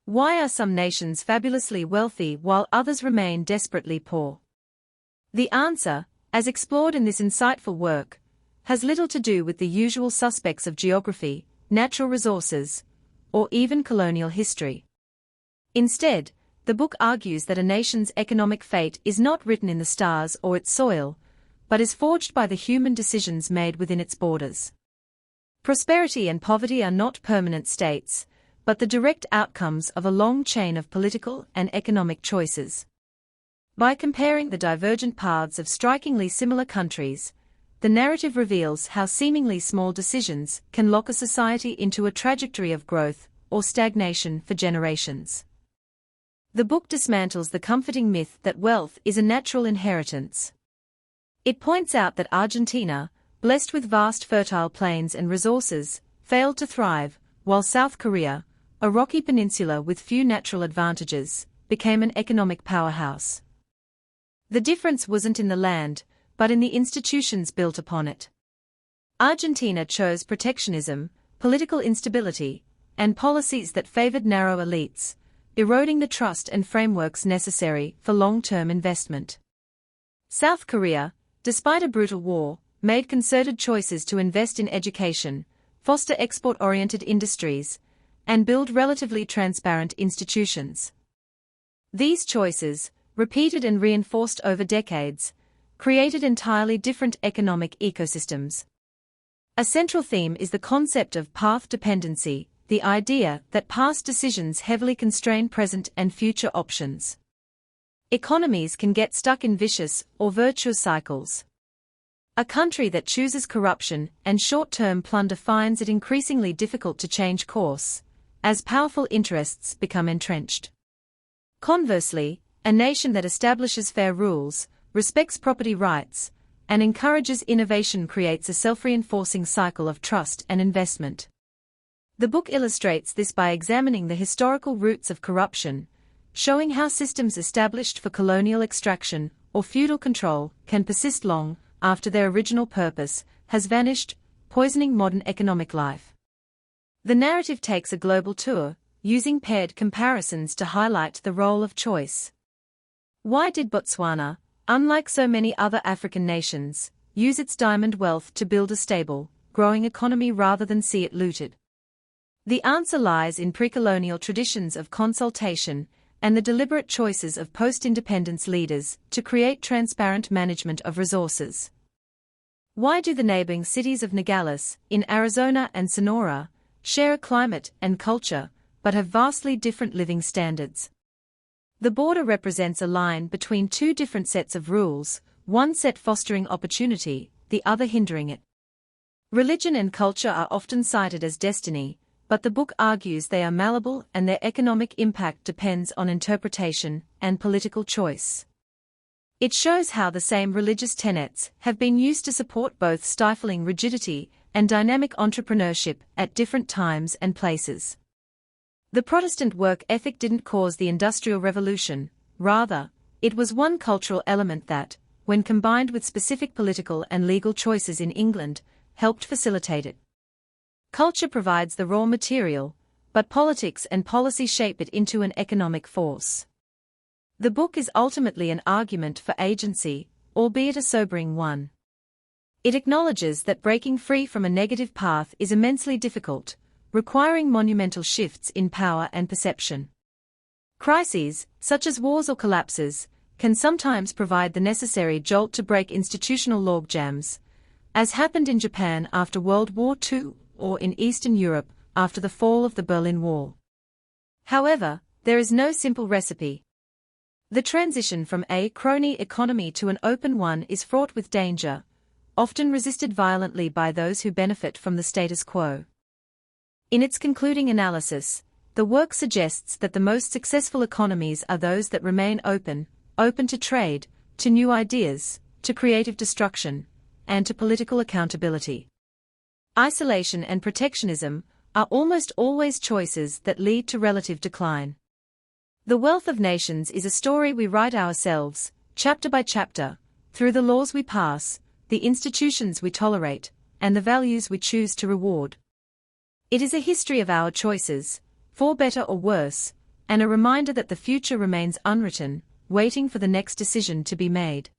Why are some nations fabulously wealthy while others remain desperately poor? The answer, as explored in this insightful work, has little to do with the usual suspects of geography, natural resources, or even colonial history. Instead, the book argues that a nation's economic fate is not written in the stars or its soil, but is forged by the human decisions made within its borders. Prosperity and poverty are not permanent states, but the direct outcomes of a long chain of political and economic choices. By comparing the divergent paths of strikingly similar countries, the narrative reveals how seemingly small decisions can lock a society into a trajectory of growth or stagnation for generations. The book dismantles the comforting myth that wealth is a natural inheritance. It points out that Argentina, blessed with vast fertile plains and resources, failed to thrive, while South Korea, a rocky peninsula with few natural advantages, became an economic powerhouse. The difference wasn't in the land, but in the institutions built upon it. Argentina chose protectionism, political instability, and policies that favored narrow elites, eroding the trust and frameworks necessary for long-term investment. South Korea, despite a brutal war, made concerted choices to invest in education, foster export-oriented industries, and build relatively transparent institutions. These choices, repeated and reinforced over decades, created entirely different economic ecosystems. A central theme is the concept of path dependency, the idea that past decisions heavily constrain present and future options. Economies can get stuck in vicious or virtuous cycles. A country that chooses corruption and short-term plunder finds it increasingly difficult to change course, as powerful interests become entrenched. Conversely, a nation that establishes fair rules, respects property rights, and encourages innovation creates a self-reinforcing cycle of trust and investment. The book illustrates this by examining the historical roots of corruption, showing how systems established for colonial extraction or feudal control can persist long after their original purpose has vanished, poisoning modern economic life. The narrative takes a global tour, using paired comparisons to highlight the role of choice. Why did Botswana, unlike so many other African nations, use its diamond wealth to build a stable, growing economy rather than see it looted? The answer lies in pre-colonial traditions of consultation and the deliberate choices of post-independence leaders to create transparent management of resources. Why do the neighboring cities of Nogales, in Arizona and Sonora, share a climate and culture, but have vastly different living standards? The border represents a line between two different sets of rules, one set fostering opportunity, the other hindering it. Religion and culture are often cited as destiny, but the book argues they are malleable and their economic impact depends on interpretation and political choice. It shows how the same religious tenets have been used to support both stifling rigidity and dynamic entrepreneurship at different times and places. The Protestant work ethic didn't cause the Industrial Revolution, rather, it was one cultural element that, when combined with specific political and legal choices in England, helped facilitate it. Culture provides the raw material, but politics and policy shape it into an economic force. The book is ultimately an argument for agency, albeit a sobering one. It acknowledges that breaking free from a negative path is immensely difficult, requiring monumental shifts in power and perception. Crises, such as wars or collapses, can sometimes provide the necessary jolt to break institutional logjams, as happened in Japan after World War II or in Eastern Europe after the fall of the Berlin Wall. However, there is no simple recipe. The transition from a crony economy to an open one is fraught with danger, often resisted violently by those who benefit from the status quo. In its concluding analysis, the work suggests that the most successful economies are those that remain open to trade, to new ideas, to creative destruction, and to political accountability. Isolation and protectionism are almost always choices that lead to relative decline. The wealth of nations is a story we write ourselves, chapter by chapter, through the laws we pass, the institutions we tolerate, and the values we choose to reward. It is a history of our choices, for better or worse, and a reminder that the future remains unwritten, waiting for the next decision to be made.